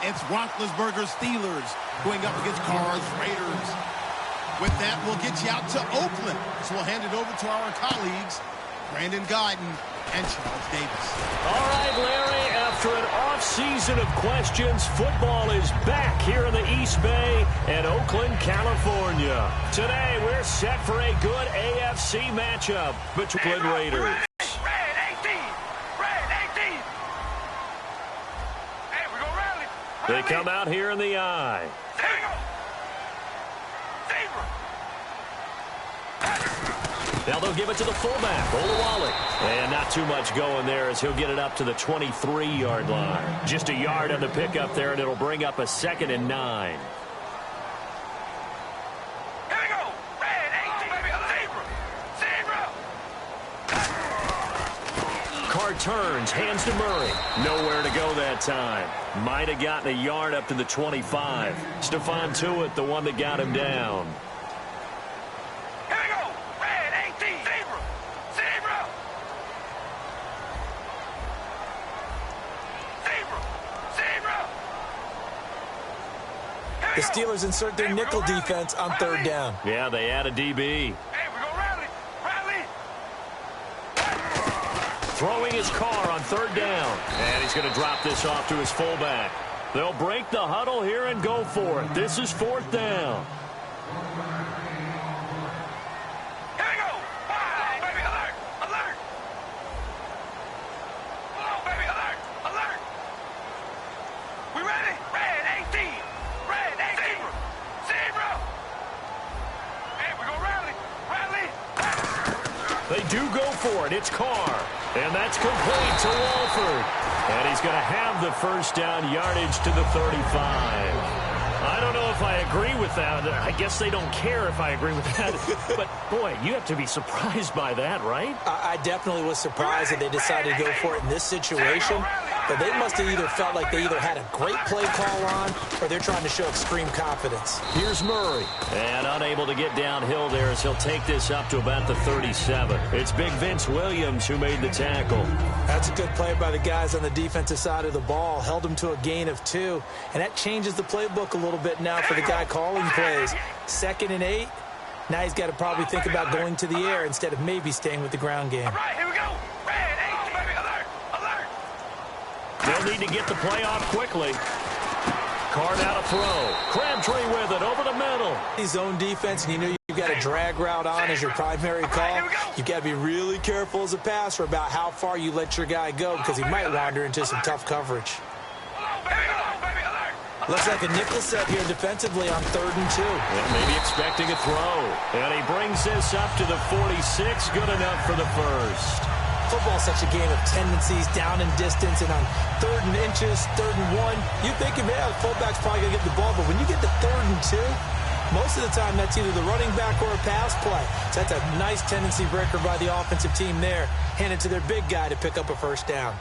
It's Roethlisberger's Steelers going up against Carr's Raiders. With that, we'll get you out to Oakland. So we'll hand it over to our colleagues, Brandon Guyton and Charles Davis. All right, Larry, after an off-season of questions, football is back here in the East Bay at Oakland, California. Today, we're set for a good AFC matchup between Raiders. They come out here in the eye. Now they'll give it to the fullback, Olawale. And not too much going there as he'll get it up to the 23-yard line. Just a yard on the pickup there, and it'll bring up a 2nd and 9. Carr turns, hands to Murray. Nowhere to go that time. Might have gotten a yard up to the 25. Stephon Tuitt, the one that got him down. The Steelers insert their nickel defense on 3rd down. Yeah, they add a DB. Throwing his Carr on 3rd down. And he's going to drop this off to his fullback. They'll break the huddle here and go for it. This is 4th down. They do go for it. It's Carr. And that's complete to Walford. And he's going to have the 1st down yardage to the 35. I don't know if I agree with that. I guess they don't care if I agree with that. But, boy, you have to be surprised by that, right? I definitely was surprised that they decided to go for it in this situation. But they must have either felt like they either had a great play call on or they're trying to show extreme confidence. Here's Murray. And unable to get downhill there as he'll take this up to about the 37. It's Big Vince Williams who made the tackle. That's a good play by the guys on the defensive side of the ball. Held him to a gain of 2. And that changes the playbook a little bit now for the guy calling plays. 2nd and 8. Now he's got to probably think about going to the air instead of maybe staying with the ground game. All right, here we go. They'll need to get the play off quickly. Carr out a throw. Crabtree with it over the middle. Zone defense, and you know you've got a drag route on as your primary call. You've got to be really careful as a passer about how far you let your guy go because he might wander into some tough coverage. Looks like a nickel set here defensively on 3rd and 2. And maybe expecting a throw. And he brings this up to the 46. Good enough for the 1st. Football's such a game of tendencies, down and distance, and on 3rd and inches, 3rd and 1, you're thinking, man, the fullback's probably going to get the ball. But when you get to 3rd and 2, most of the time that's either the running back or a pass play. So that's a nice tendency breaker by the offensive team there. Hand it to their big guy to pick up a 1st down.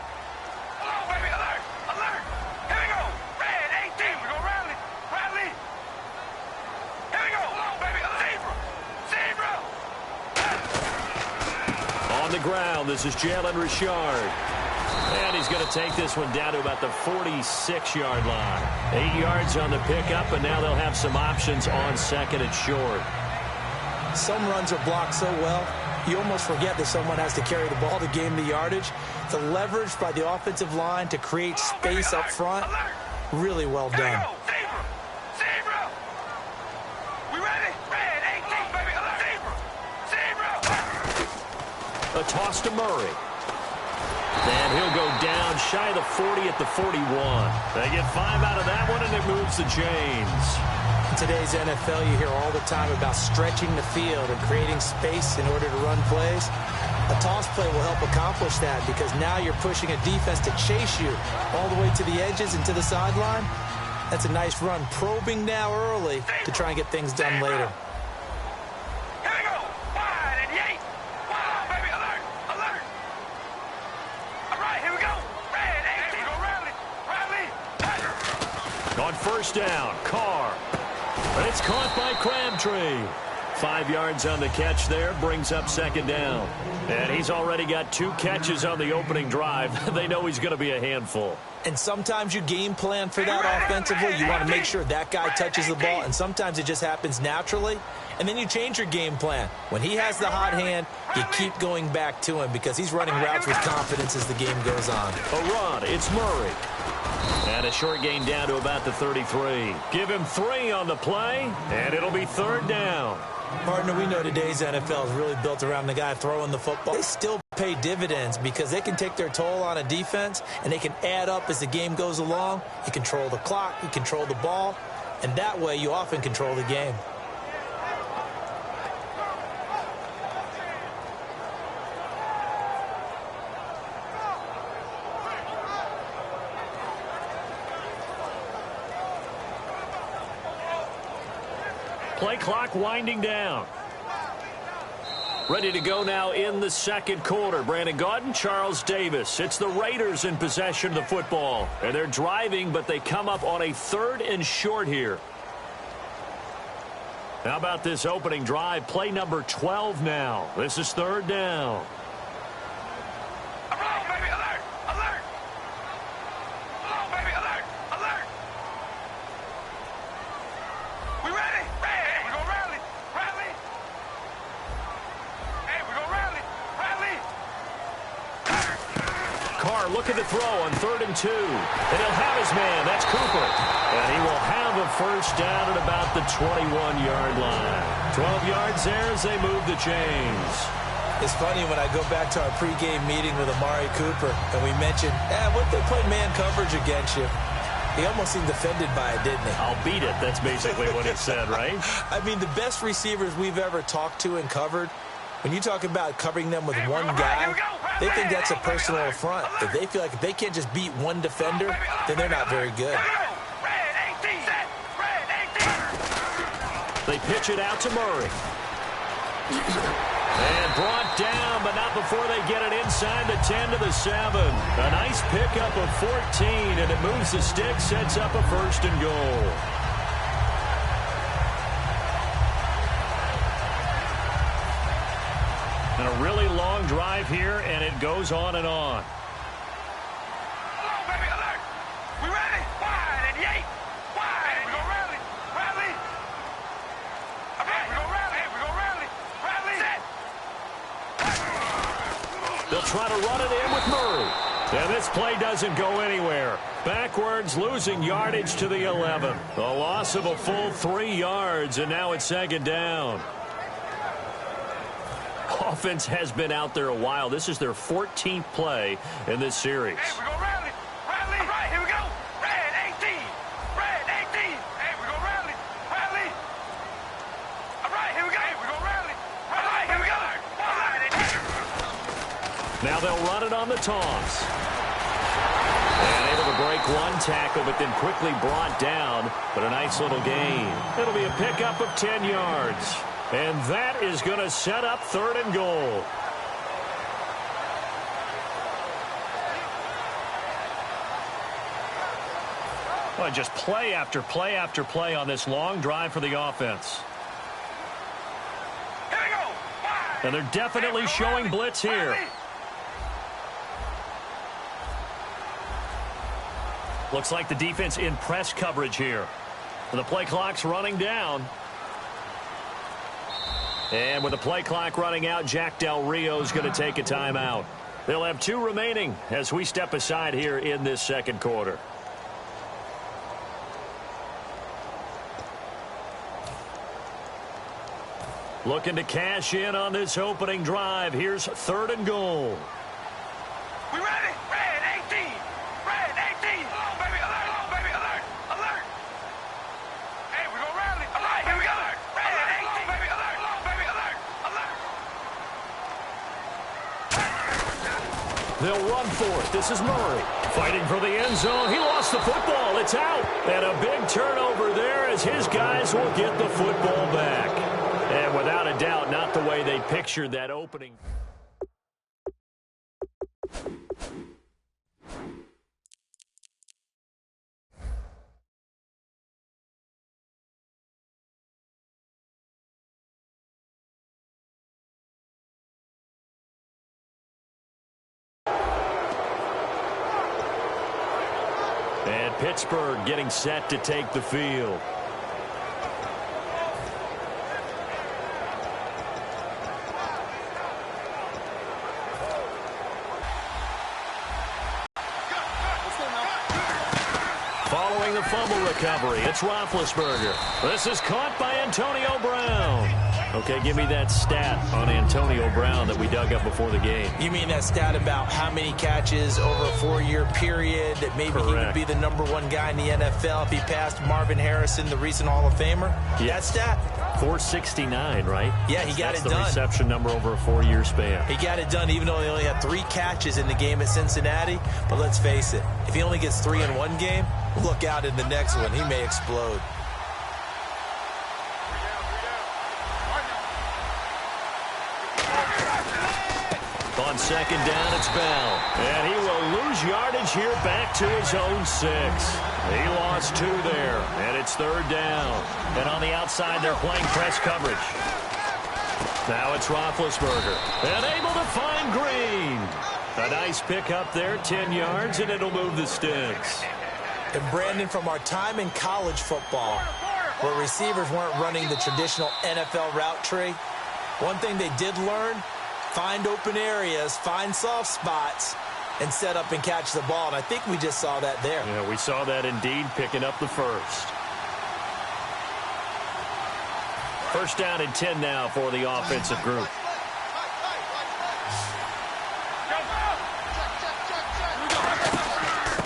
On the ground, this is Jalen Richard. And he's going to take this one down to about the 46-yard line. 8 yards on the pickup, and now they'll have some options on 2nd and short. Some runs are blocked so well, you almost forget that someone has to carry the ball to gain the yardage. The leverage by the offensive line to create space up front, really well done. A toss to Murray. And he'll go down shy of the 40 at the 41. They get 5 out of that one, and it moves the chains. In today's NFL, you hear all the time about stretching the field and creating space in order to run plays. A toss play will help accomplish that because now you're pushing a defense to chase you all the way to the edges and to the sideline. That's a nice run, probing now early to try and get things done later. On 1st down, Carr. And it's caught by Crabtree. 5 yards on the catch there, brings up second down. And he's already got 2 catches on the opening drive. They know he's going to be a handful. And sometimes you game plan for that offensively. You want to make sure that guy touches the ball, and sometimes it just happens naturally. And then you change your game plan. When he has the hot hand, you keep going back to him because he's running routes with confidence as the game goes on. A run, it's Murray. And a short gain down to about the 33. Give him 3 on the play, and it'll be third down. Partner, we know today's NFL is really built around the guy throwing the football. They still pay dividends because they can take their toll on a defense, and they can add up as the game goes along. You control the clock, you control the ball, and that way you often control the game. Play clock winding down. Ready to go now in the second quarter. Brandon Gaudin, Charles Davis. It's the Raiders in possession of the football. And they're driving, but they come up on a 3rd and short here. How about this opening drive? Play number 12 now. This is third down. Looking to throw on 3rd and 2. And he'll have his man. That's Cooper. And he will have a first down at about the 21-yard line. 12 yards there as they move the chains. It's funny when I go back to our pregame meeting with Amari Cooper, and we mentioned, what they play man coverage against you. He almost seemed offended by it, didn't he? I'll beat it. That's basically what he said, right? I mean, the best receivers we've ever talked to and covered, when you talk about covering them with one guy, they think that's a personal affront. If they feel like if they can't just beat one defender, then they're not very good. They pitch it out to Murray. And brought down, but not before they get it inside the 10 to the 7. A nice pickup of 14, and it moves the stick, sets up a 1st and goal. And a really long drive here, and it goes on and on. Baby, alert! We ready? Wide and yay! Wide! We go rally! Rally! All right, we go rally! We go rally! Rally! Set! They'll try to run it in with Murray. And this play doesn't go anywhere. Backwards, losing yardage to the 11. A loss of a full 3 yards, and now it's second down. Offense has been out there a while. This is their 14th play in this series. Hey, we go rally. Rally. All right, here we go. Red 18. Red 18. Hey, we go rally. Rally. All right, here we go. Hey, we go rally. All right, here we go. Now they'll run it on the toss. And able to break one tackle, but then quickly brought down. But a nice little gain. It'll be a pickup of 10 yards. And that is going to set up 3rd and goal. Well, just play after play after play on this long drive for the offense. Here we go. And they're definitely showing blitz here. Looks like the defense in press coverage here. And the play clock's running down. And with the play clock running out, Jack Del Rio is going to take a timeout. They'll have 2 remaining as we step aside here in this second quarter. Looking to cash in on this opening drive. Here's 3rd and goal. We ready? Red 18. Red 18. Hello, baby. Alert. Hello, baby. Alert. Alert. Hey, we go rally. All right, here we go. Red 18. Baby. Alert. Hello, baby. Alert. Alert. They'll run for it. This is Murray fighting for the end zone. He lost the football. It's out. And a big turnover there as his guys will get the football back. And without a doubt, not the way they pictured that opening. Pittsburgh getting set to take the field. Following the fumble recovery, it's Roethlisberger. This is caught by Antonio Brown. Okay, give me that stat on Antonio Brown that we dug up before the game. You mean that stat about how many catches over a 4-year period, that maybe Correct. he would be the #1 guy in the NFL if he passed Marvin Harrison, the recent Hall of Famer? Yes. That stat? 469, right? Yeah, he got That's it the done. reception number over a 4-year span. He got it done even though he only had 3 catches in the game at Cincinnati. But let's face it, if he only gets 3 in one game, look out in the next one. He may explode. On second down, it's Bell. And he will lose yardage here back to his own 6. He lost 2 there, and it's 3rd down. And on the outside, they're playing press coverage. Now it's Roethlisberger. And able to find Green. A nice pickup there, 10 yards, and it'll move the sticks. And Brandon, from our time in college football, where receivers weren't running the traditional NFL route tree, one thing they did learn: find open areas, find soft spots, and set up and catch the ball. And I think we just saw that there. Yeah, we saw that indeed, picking up the first. First down and 10 now for the offensive group.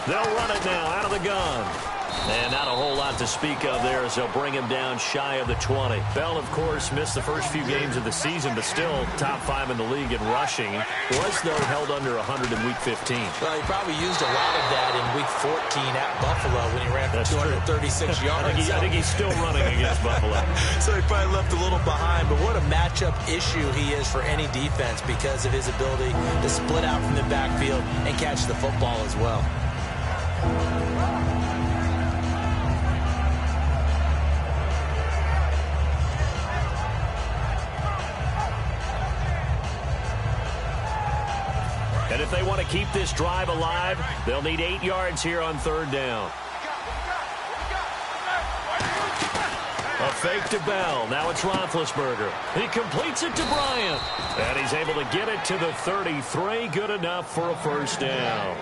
They'll run it now out of the gun. And not a whole lot to speak of there as they'll bring him down shy of the 20. Bell, of course, missed the first few games of the season, but still top 5 in the league in rushing. Was, though, held under 100 in Week 15. Well, he probably used a lot of that in Week 14 at Buffalo when he ran for 236 yards. I think he's still running against Buffalo. So he probably left a little behind. But what a matchup issue he is for any defense because of his ability to split out from the backfield and catch the football as well. And if they want to keep this drive alive, they'll need 8 yards here on 3rd down. A fake to Bell. Now it's Roethlisberger. He completes it to Bryant. And he's able to get it to the 33. Good enough for a first down.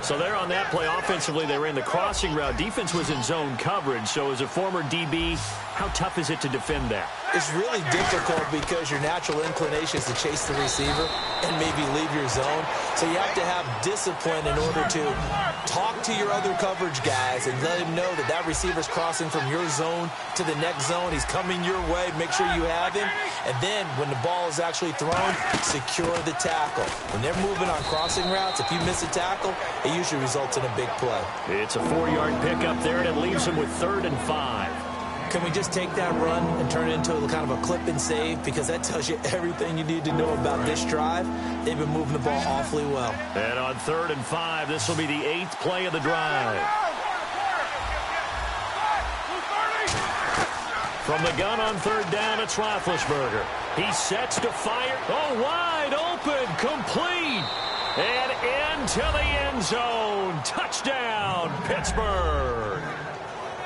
So there on that play, offensively, they ran the crossing route. Defense was in zone coverage. So as a former DB, how tough is it to defend that? It's really difficult because your natural inclination is to chase the receiver and maybe leave your zone. So you have to have discipline in order to talk to your other coverage guys and let him know that that receiver's crossing from your zone to the next zone. He's coming your way. Make sure you have him. And then when the ball is actually thrown, secure the tackle. When they're moving on crossing routes, if you miss a tackle, it usually results in a big play. It's a 4-yard pickup there, and it leaves them with 3rd and 5. Can we just take that run and turn it into kind of a clip and save? Because that tells you everything you need to know about this drive. They've been moving the ball awfully well. And on 3rd and 5, this will be the 8th play of the drive. From the gun on 3rd down, it's Roethlisberger. He sets to fire. Oh, wide open, complete. And into the end zone. Touchdown, Pittsburgh.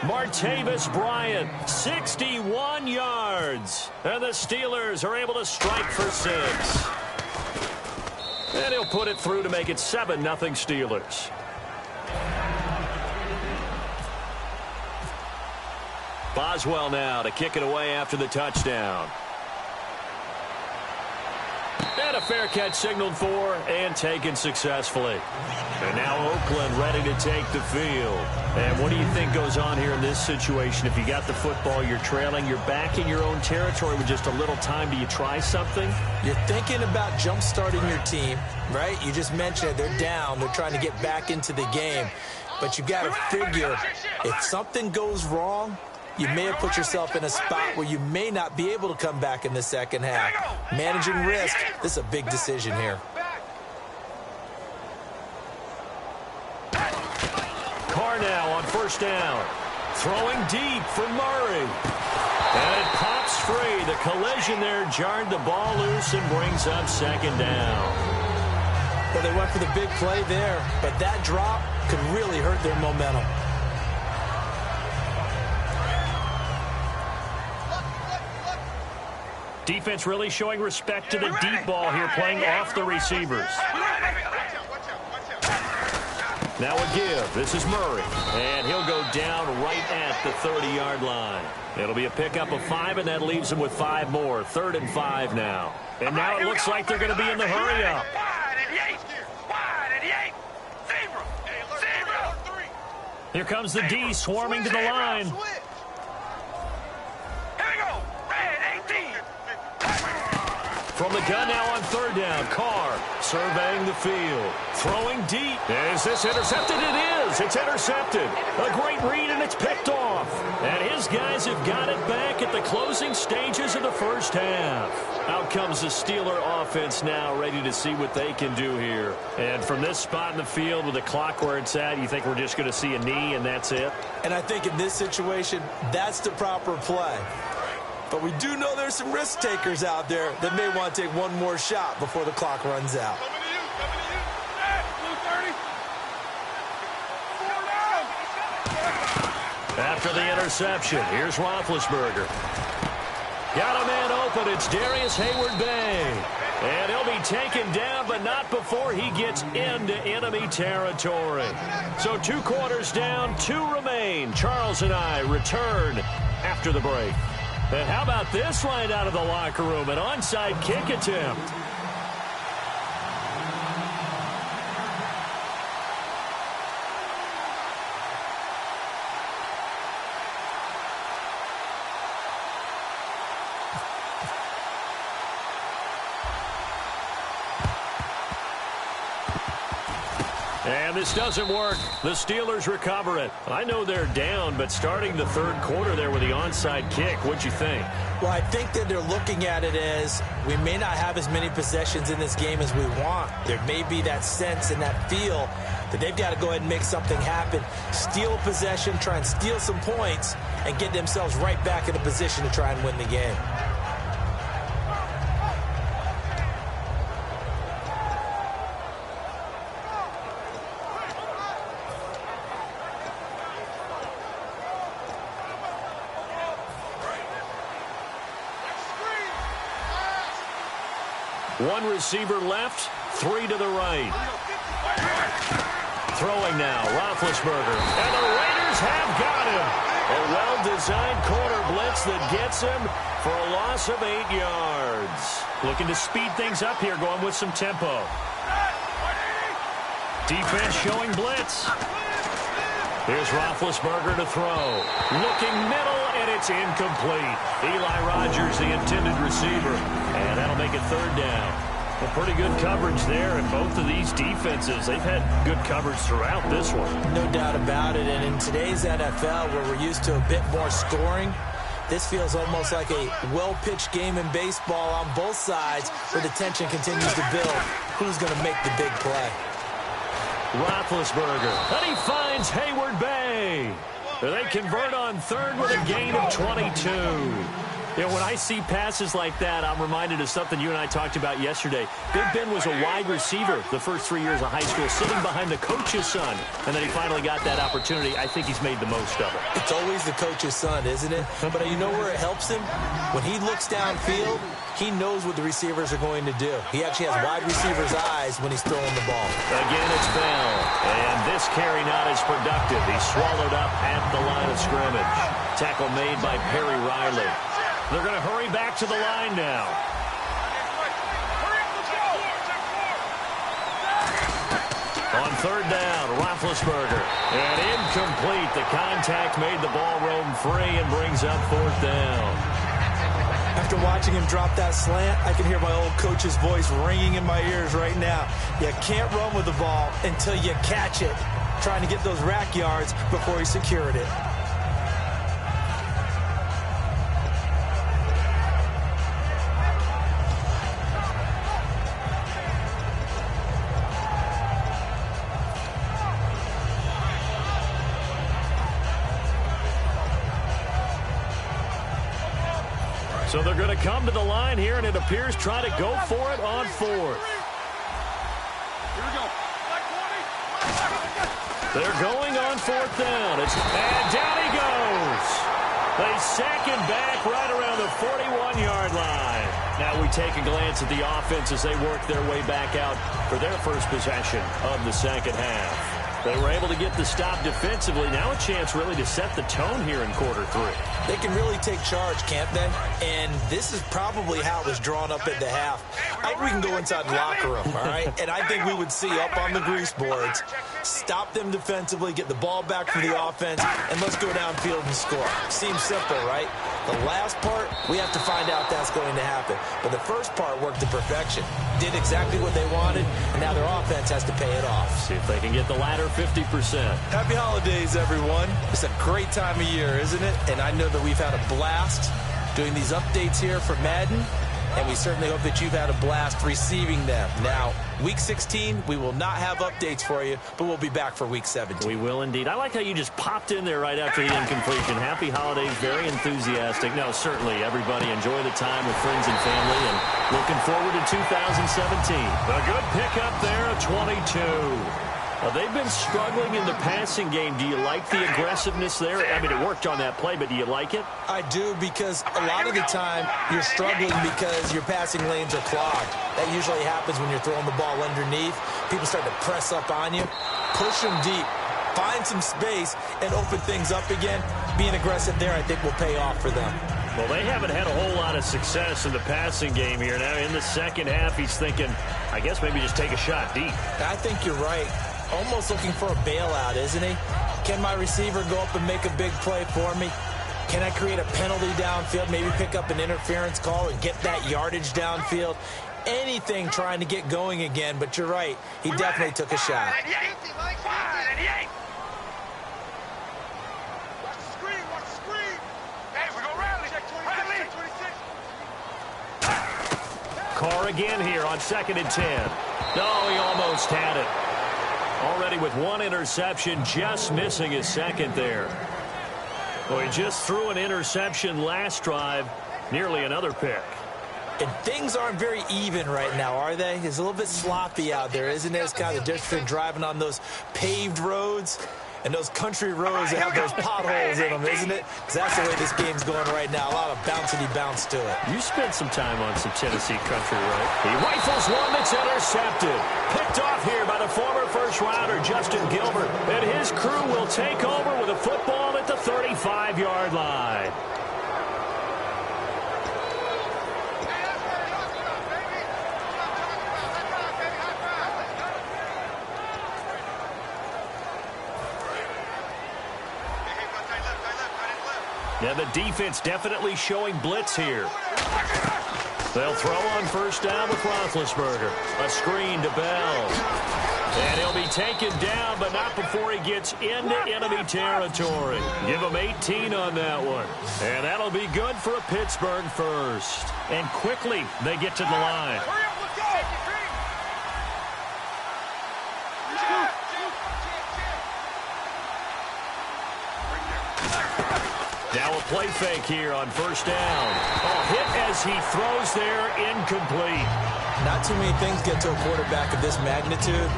Martavis Bryant, 61 yards. And the Steelers are able to strike for 6. And he'll put it through to make it 7-0 Steelers. Boswell now to kick it away after the touchdown. And a fair catch signaled for and taken successfully. And now Oakland ready to take the field. And what do you think goes on here in this situation? If you got the football, you're trailing, you're back in your own territory with just a little time. Do you try something? You're thinking about jump-starting your team, right? You just mentioned it. They're down. They're trying to get back into the game. But you got to figure if something goes wrong, you may have put yourself in a spot where you may not be able to come back in the second half. Managing risk, this is a big decision here. Carr now on 1st down. Throwing deep for Murray. And it pops free. The collision there jarred the ball loose and brings up 2nd down. Well, they went for the big play there, but that drop could really hurt their momentum. Defense really showing respect to the deep ball here, playing off the receivers. Now a give. This is Murray. And he'll go down right at the 30-yard line. It'll be a pickup of 5, and that leaves him with 5 more. 3rd and 5 now. And now it looks like they're going to be in the hurry-up. Here comes the D swarming to the line. Here we go. Red 18. From the gun now on 3rd down. Carr surveying the field. Throwing deep. Is this intercepted? It is. It's intercepted. A great read, and it's picked off. And his guys have got it back at the closing stages of the first half. Out comes the Steeler offense now, ready to see what they can do here. And from this spot in the field with the clock where it's at, you think we're just going to see a knee and that's it? And I think in this situation, that's the proper play. But we do know there's some risk takers out there that may want to take one more shot before the clock runs out. After the interception, here's Roethlisberger. Got a man open. It's Darius Hayward-Bay. And he'll be taken down, but not before he gets into enemy territory. So 2 quarters down, 2 remain. Charles and I return after the break. And how about this line out of the locker room? An onside kick attempt. And this doesn't work. The Steelers recover it. I know they're down, but starting the 3rd quarter there with the onside kick, what'd you think? Well, I think that they're looking at it as we may not have as many possessions in this game as we want. There may be that sense and that feel that they've got to go ahead and make something happen. Steal possession, try and steal some points, and get themselves right back in a position to try and win the game. One receiver left, 3 to the right. Throwing now, Roethlisberger. And the Raiders have got him. A well-designed corner blitz that gets him for a loss of 8 yards. Looking to speed things up here, going with some tempo. Defense showing blitz. Here's Roethlisberger to throw. Looking middle, and it's incomplete. Eli Rogers, the intended receiver. And that'll make it 3rd down. Well, pretty good coverage there, and both of these defenses, they've had good coverage throughout this one. No doubt about it, and in today's NFL, where we're used to a bit more scoring, this feels almost like a well-pitched game in baseball on both sides, where the tension continues to build. Who's going to make the big play? Roethlisberger, and he finds Hayward-Bay. They convert on 3rd with a gain of 22. You know, when I see passes like that, I'm reminded of something you and I talked about yesterday. Big Ben was a wide receiver the first 3 years of high school, sitting behind the coach's son, and then he finally got that opportunity. I think he's made the most of it. It's always the coach's son, isn't it? But you know where it helps him? When he looks downfield, he knows what the receivers are going to do. He actually has wide receivers' eyes when he's throwing the ball. Again, it's Bell, and this carry not as productive. He's swallowed up at the line of scrimmage. Tackle made by Perry Riley. They're going to hurry back to the line now. On 3rd down, Roethlisberger. And incomplete. The contact made the ball roam free and brings up 4th down. After watching him drop that slant, I can hear my old coach's voice ringing in my ears right now. You can't run with the ball until you catch it. Trying to get those rack yards before he secured it. So they're going to come to the line here, and it appears try to go for it on 4th. Here we go. They're going on 4th down. And down he goes. They sack him back right around the 41-yard line. Now we take a glance at the offense as they work their way back out for their first possession of the second half. They were able to get the stop defensively. Now a chance really to set the tone here in quarter three. They can really take charge, can't they? And this is probably how it was drawn up at the half. I think we can go inside the locker room, all right? And I think we would see up on the grease boards, stop them defensively, get the ball back for the offense, and let's go downfield and score. Seems simple, right? The last part, we have to find out that's going to happen. But the first part worked to perfection. Did exactly what they wanted, and now their offense has to pay it off. See if they can get the latter 50%. Happy holidays, everyone. It's a great time of year, isn't it? And I know that we've had a blast doing these updates here for Madden, and we certainly hope that you've had a blast receiving them. Now, Week 16, we will not have updates for you, but we'll be back for Week 17. We will indeed. I like how you just popped in there right after the incompletion. Happy holidays, very enthusiastic. No, certainly, everybody enjoy the time with friends and family, and looking forward to 2017. A good pickup there, a 22. They've been struggling in the passing game. Do you like the aggressiveness there? I mean, it worked on that play, but do you like it? I do, because a lot of the time you're struggling because your passing lanes are clogged. That usually happens when you're throwing the ball underneath. People start to press up on you. Push them deep. Find some space and open things up again. Being aggressive there, I think, will pay off for them. Well, they haven't had a whole lot of success in the passing game here. Now, in the second half, he's thinking, I guess maybe just take a shot deep. I think you're right. Almost looking for a bailout, isn't he? Can my receiver go up and make a big play for me? Can I create a penalty downfield, maybe pick up an interference call and get that yardage downfield? Anything trying to get going again, but you're right. He definitely took a shot. Carr again here on 2nd and 10. No, he almost had it. Already with one interception, just missing his second there. Well, he just threw an interception last drive, nearly another pick. And things aren't very even right now, are they? It's a little bit sloppy out there, isn't it? It's kind of different than driving on those paved roads and those country roads that have those potholes in them, isn't it? Because that's the way this game's going right now. A lot of bouncy bounce to it. You spent some time on some Tennessee country, right? He rifles one that's intercepted. Picked off here by the former first-rounder, Justin Gilbert. And his crew will take over with a football at the 35-yard line. Now the defense definitely showing blitz here. They'll throw on first down with Roethlisberger. A screen to Bell. And he'll be taken down, but not before he gets into enemy territory. Give him 18 on that one. And that'll be good for a Pittsburgh first. And quickly they get to the line. Now a play fake here on first down. Oh, hit as he throws there, incomplete. Not too many things get to a quarterback of this magnitude,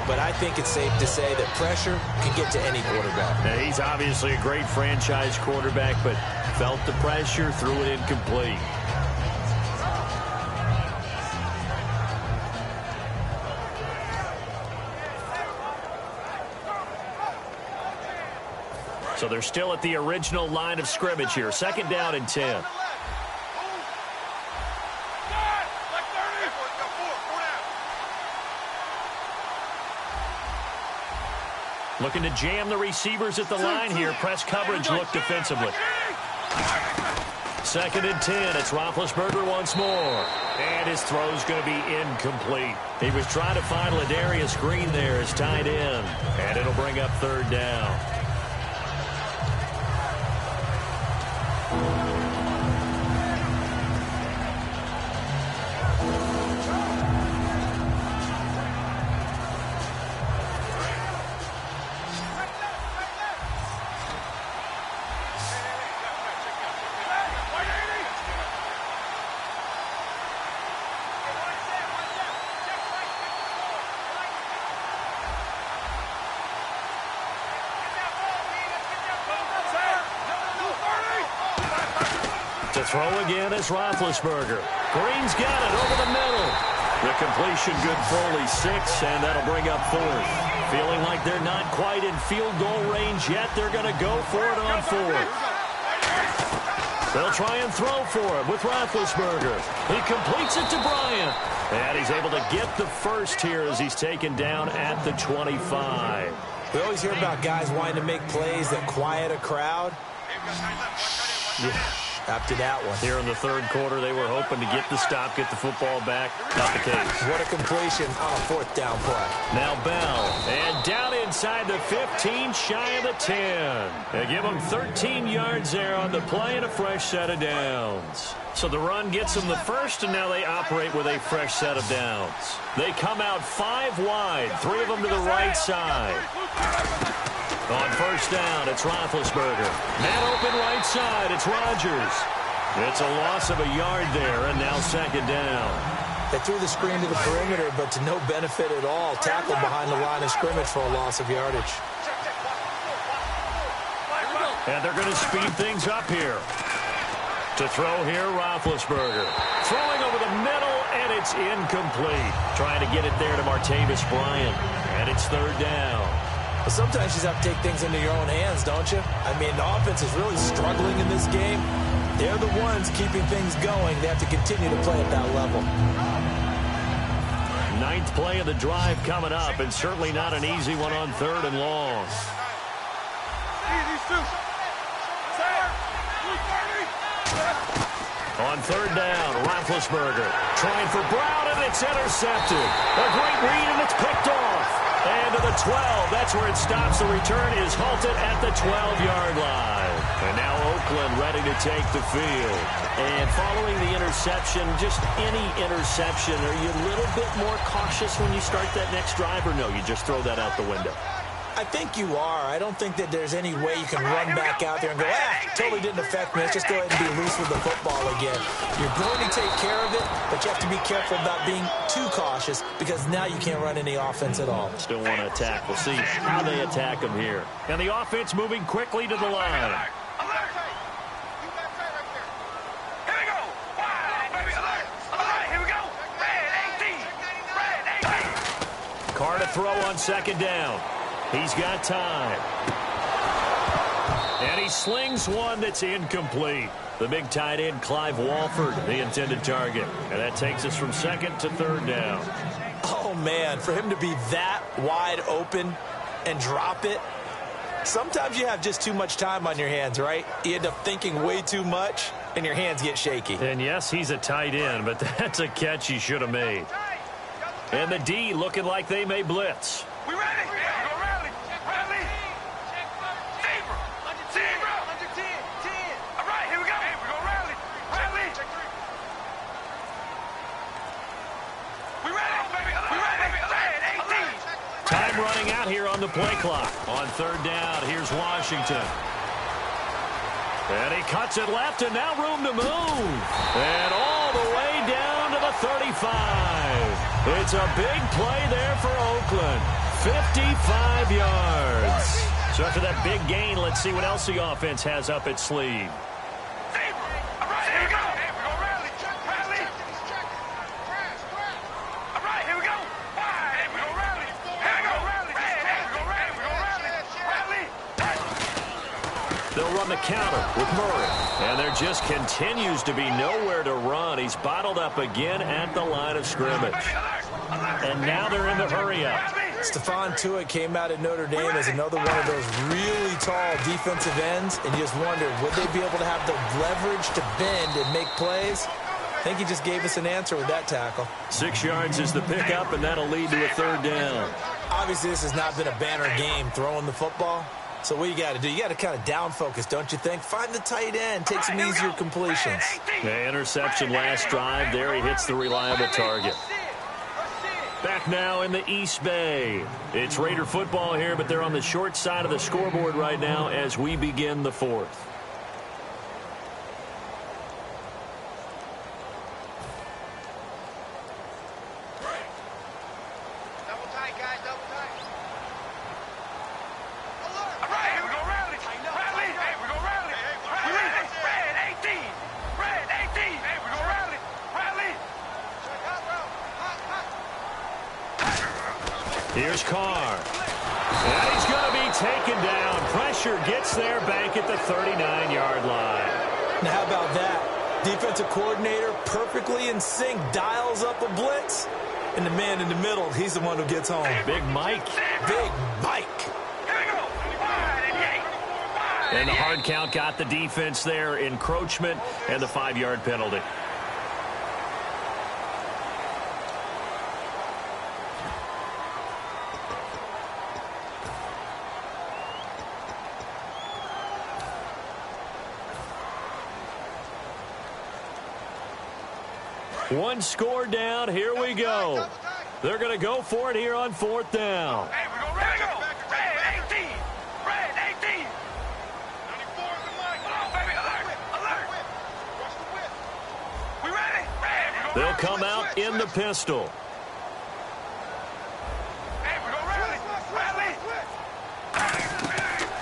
but I think it's safe to say that pressure can get to any quarterback. Now, he's obviously a great franchise quarterback, but felt the pressure, threw it incomplete. So they're still at the original line of scrimmage here. 2nd down and 10. Looking to jam the receivers at the line here. Press coverage look defensively. 2nd and 10. It's Roethlisberger once more. And his throw's going to be incomplete. He was trying to find Ladarius Green there as tight end. And it'll bring up 3rd down. To throw again is Roethlisberger. Green's got it over the middle. The completion good for only 6, and that'll bring up 4th. Feeling like they're not quite in field goal range yet, they're going to go for it on 4th. They'll try and throw for it with Roethlisberger. He completes it to Bryant. And he's able to get the first here as he's taken down at the 25. We always hear about guys wanting to make plays that quiet a crowd. Yeah, after that one. Here in the third quarter, they were hoping to get the stop, get the football back. Not the case. What a completion on a 4th down play. Now Bell. And down inside the 15, shy of the 10. They give him 13 yards there on the play and a fresh set of downs. So the run gets them the first, and now they operate with a fresh set of downs. They come out 5 wide, 3 of them to the right side. On first down, it's Roethlisberger. Man open right side, it's Rodgers. It's a loss of a yard there, and now 2nd down. They threw the screen to the perimeter, but to no benefit at all. Tackled behind the line of scrimmage for a loss of yardage. And they're going to speed things up here. To throw here, Roethlisberger. Throwing over the middle, and it's incomplete. Trying to get it there to Martavis Bryant. And it's 3rd down. But sometimes you just have to take things into your own hands, don't you? I mean, the offense is really struggling in this game. They're the ones keeping things going. They have to continue to play at that level. 9th play of the drive coming up, and certainly not an easy one on 3rd and long. On 3rd down, Roethlisberger trying for Brown, and it's intercepted. A great read, and it's picked off. And to the 12, that's where it stops. The return is halted at the 12-yard line. And now Oakland ready to take the field. And following the interception, just any interception, are you a little bit more cautious when you start that next drive, or no, you just throw that out the window? I think you are. I don't think that there's any way you can run back out there and go, totally didn't affect me. Let's just go ahead and be loose with the football again. You're going to take care of it, but you have to be careful about being too cautious because now you can't run any offense at all. Still want to attack. We'll see how they attack them here. And the offense moving quickly to the line. Carr to throw on 2nd down. He's got time. And he slings one that's incomplete. The big tight end, Clive Walford, the intended target. And that takes us from 2nd to 3rd down. Oh, man, for him to be that wide open and drop it, sometimes you have just too much time on your hands, right? You end up thinking way too much, and your hands get shaky. And, yes, he's a tight end, but that's a catch he should have made. And the D looking like they may blitz. We ready? Yeah, we go rally. Rally. Zebra. Zebra. 10. All right, here we go. Hey, we go rally. Rally. We ready, baby. We ready. 18. Time running out here on the play clock. On 3rd down, here's Washington. And he cuts it left, and now room to move. And all the way down to the 35. It's a big play there for Oakland. 55 yards. So after that big gain, let's see what else the offense has up its sleeve. All right, here we go. Hey, we go rally. Rally. All right, here we go. Wide. Hey, we go rally. Here we go rally. Hey, we go rally. We go rally. Rally. They'll run the counter with Murray. And there just continues to be nowhere to run. He's bottled up again at the line of scrimmage. And now they're in the hurry-up. Stephon Tuitt came out at Notre Dame as another one of those really tall defensive ends, and you just wondered, would they be able to have the leverage to bend and make plays? I think he just gave us an answer with that tackle. 6 yards is the pickup, and that'll lead to a 3rd down. Obviously, this has not been a banner game throwing the football. So what you got to do, you got to kind of down focus, don't you think? Find the tight end, take some easier completions. The interception last drive. There he hits the reliable target. Back now in the East Bay. It's Raider football here, but they're on the short side of the scoreboard right now as we begin the 4th. Double tight, guys, double tight. All right, here we go rally. Rally. Hey, we go rally. We ready. Red 18. Red Here's Carr. And he's going to be taken down. Pressure gets there back at the 39-yard line. Now, how about that? Defensive coordinator perfectly in sync, dials up a blitz. And the man in the middle, he's the one who gets home. Big Mike. Big Mike. And the hard count got the defense there. Encroachment and the 5-yard penalty. One score down. Here we go. They're going to go for it here on 4th down. Hey, we go red. Red 18. Red 18. 94 is the mic. Come on, baby. Alert. Alert. Watch the whip. We ready? Red. They'll come out in the pistol. Hey, we go rally. Rally.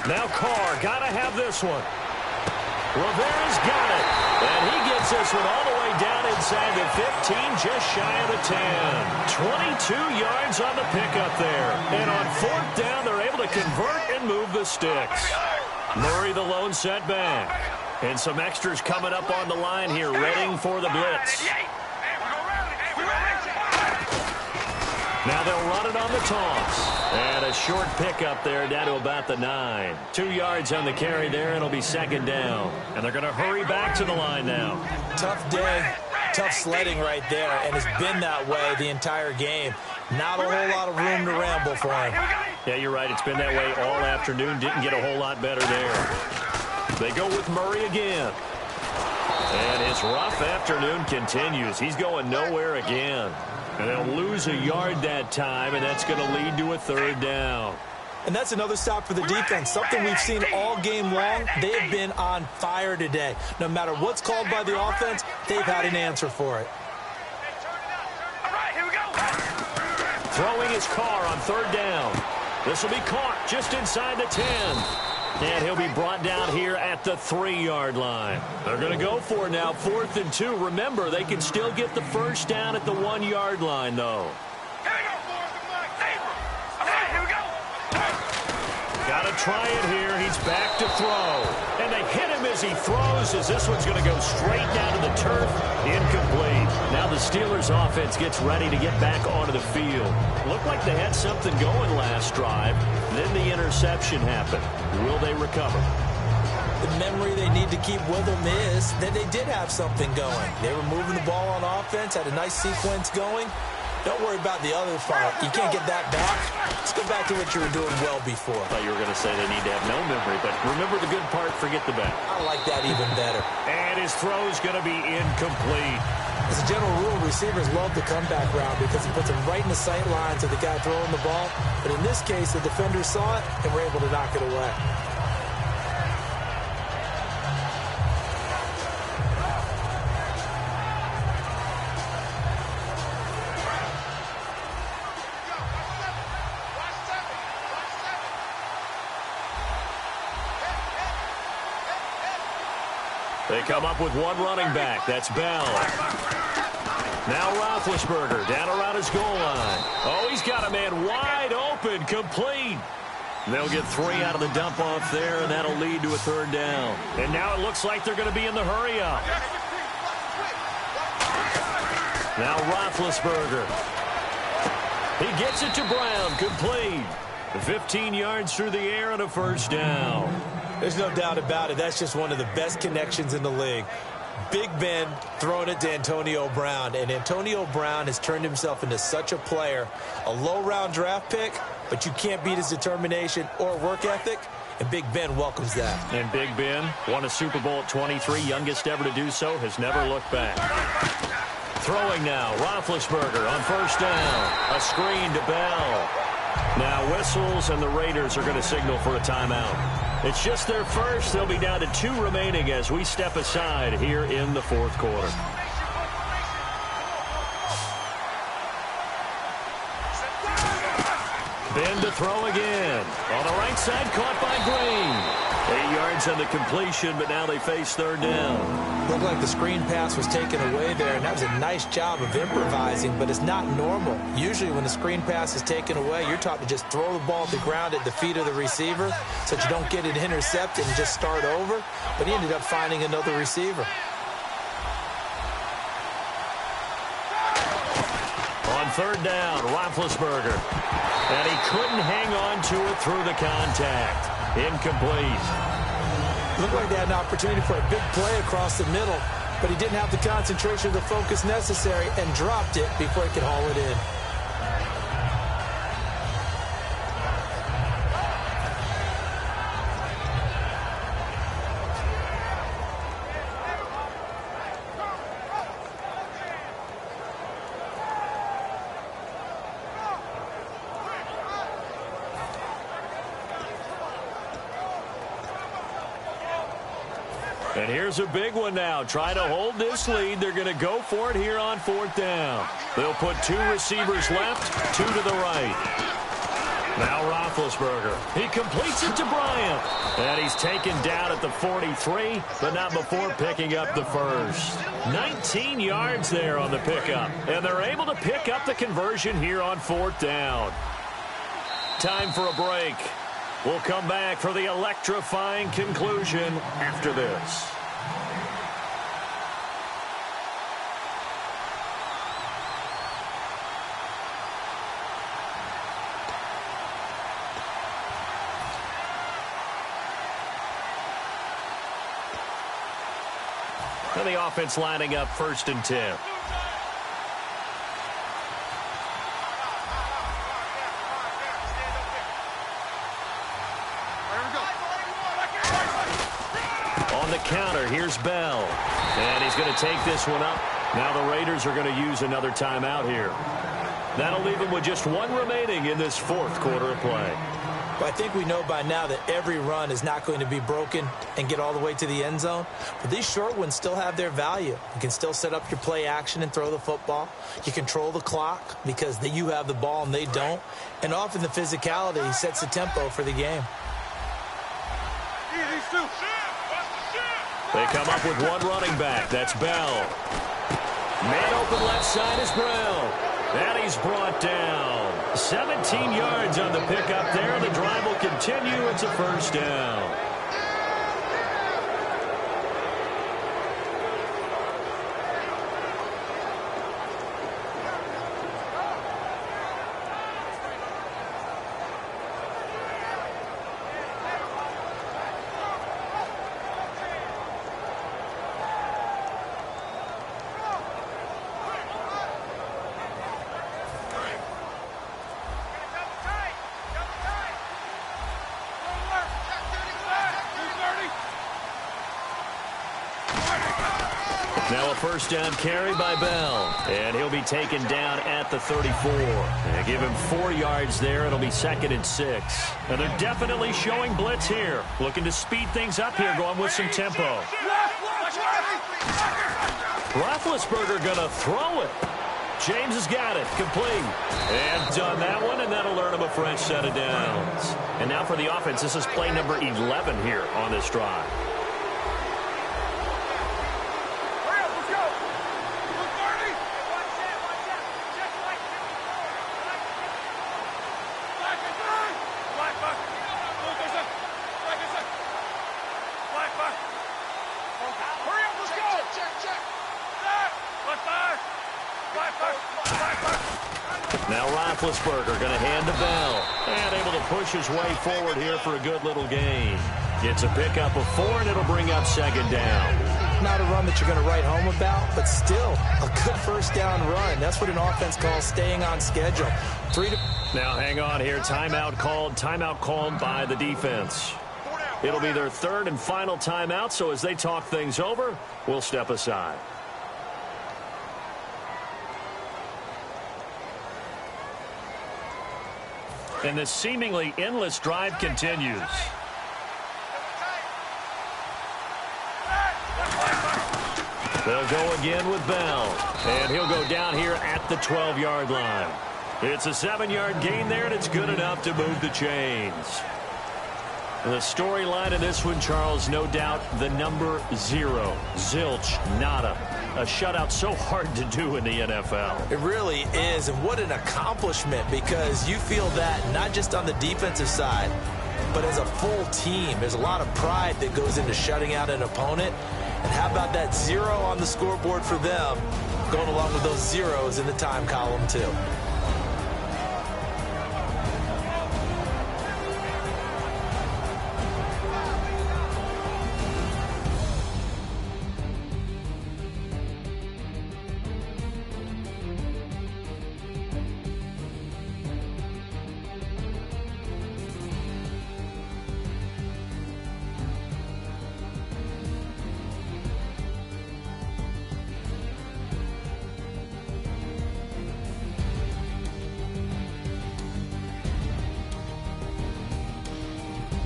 Now Carr got to have this one. Rivera's got it. And he gets this one all the way down inside the 15, just shy of the 10. 22 yards on the pickup there. And on 4th down, they're able to convert and move the sticks. Murray the lone setback. And some extras coming up on the line here, readying for the blitz. Now they'll run it on the toss. And a short pickup there down to about the 9. 2 yards on the carry there, and it'll be 2nd down. And they're going to hurry back to the line now. Tough day, tough sledding right there, and it's been that way the entire game. Not a whole lot of room to ramble for him. Yeah, you're right. It's been that way all afternoon. Didn't get a whole lot better there. They go with Murray again. And his rough afternoon continues. He's going nowhere again. And they'll lose a yard that time, and that's going to lead to a 3rd down. And that's another stop for the defense, something we've seen all game long. They have been on fire today. No matter what's called by the offense, they've had an answer for it. All right, here we go. Throwing his Carr on 3rd down. This will be caught just inside the 10. And he'll be brought down here at the 3-yard line. They're going to go for it now, 4th and 2. Remember, they can still get the 1st down at the 1-yard line, though. Here we go. All right, here we go. Got to try it here. He's back to throw. And they hit him as he throws, as this one's going to go straight down to the turf. Incomplete. Now the Steelers' offense gets ready to get back onto the field. Looked like they had something going last drive. Then the interception happened. Will they recover? The memory they need to keep with them is that they did have something going. They were moving the ball on offense, had a nice sequence going. Don't worry about the other part. You can't get that back. Let's go back to what you were doing well before. I thought you were going to say they need to have no memory, but remember the good part, forget the bad. I like that even better. And his throw's going to be incomplete. As a general rule, receivers love the comeback route because it puts them right in the sight lines of the guy throwing the ball. But in this case, the defender saw it and were able to knock it away. They come up with one running back. That's Bell. Now Roethlisberger down around his goal line. Oh, he's got a man wide open, complete. They'll get 3 out of the dump-off there, and that'll lead to a 3rd down. And now it looks like they're going to be in the hurry-up. Now Roethlisberger. He gets it to Brown, complete. 15 yards through the air and a 1st down. There's no doubt about it. That's just one of the best connections in the league. Big Ben throwing it to Antonio Brown, and Antonio Brown has turned himself into such a player. A low-round draft pick, but you can't beat his determination or work ethic, and Big Ben welcomes that. And Big Ben won a Super Bowl at 23, youngest ever to do so, has never looked back. Throwing now, Roethlisberger on 1st down. A screen to Bell. Now whistles, and the Raiders are going to signal for a timeout. It's just their first. They'll be down to 2 remaining as we step aside here in the 4th quarter. Ben to throw again. On the right side, caught by Green. 8 yards on the completion, but now they face third down. Looked like the screen pass was taken away there, and that was a nice job of improvising, but it's not normal. Usually when the screen pass is taken away, you're taught to just throw the ball at the ground at the feet of the receiver so that you don't get it intercepted and just start over, but he ended up finding another receiver. On third down, Roethlisberger. And he couldn't hang on to it through the contact. Incomplete. Looked like they had an opportunity for a big play across the middle, but he didn't have the concentration or the focus necessary and dropped it before he could haul it in. And here's a big one now. Trying to hold this lead. They're going to go for it here on fourth down. They'll put 2 receivers left, 2 to the right. Now Roethlisberger. He completes it to Bryant. And he's taken down at the 43, but not before picking up the first. 19 yards there on the pickup. And they're able to pick up the conversion here on fourth down. Time for a break. We'll come back for the electrifying conclusion after this. And the offense lining up 1st and 10. Counter, here's Bell. And he's going to take this one up. Now the Raiders are going to use another timeout here. That'll leave them with just 1 remaining in this 4th quarter of play. Well, I think we know by now that every run is not going to be broken and get all the way to the end zone. But these short ones still have their value. You can still set up your play action and throw the football. You control the clock because you have the ball and they don't. And often the physicality sets the tempo for the game. They come up with 1 running back. That's Bell. Man open left side is Brown. And he's brought down. 17 yards on the pickup there. The drive will continue. It's a 1st down. Now a 1st down carry by Bell. And he'll be taken down at the 34. And give him 4 yards there. It'll be 2nd and 6. And they're definitely showing blitz here. Looking to speed things up here, going with some tempo. Roethlisberger going to throw it. James has got it. Complete. And on that one, and that'll earn him a fresh set of downs. And now for the offense, this is play number 11 here on this drive. Now Roethlisberger going to hand to Bell. And able to push his way forward here for a good little gain. Gets a pickup of 4, and it'll bring up 2nd down. Not a run that you're going to write home about, but still a good 1st down run. That's what an offense calls staying on schedule. Now hang on here. Timeout called by the defense. It'll be their 3rd and final timeout, so as they talk things over, we'll step aside. And this seemingly endless drive continues. They'll go again with Bell. And he'll go down here at the 12-yard line. It's a 7-yard gain there, and it's good enough to move the chains. The storyline in this one, Charles, no doubt the number 0. Zilch, nada. A shutout so hard to do in the NFL. It really is, and what an accomplishment, because you feel that not just on the defensive side, but as a full team. There's a lot of pride that goes into shutting out an opponent. And how about that 0 on the scoreboard for them, going along with those zeros in the time column, too.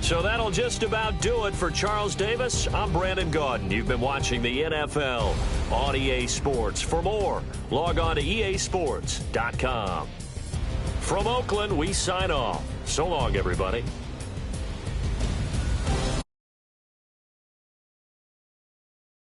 So that'll just about do it for Charles Davis. I'm Brandon Gaudin. You've been watching the NFL on EA Sports. For more, log on to easports.com. From Oakland, we sign off. So long, everybody.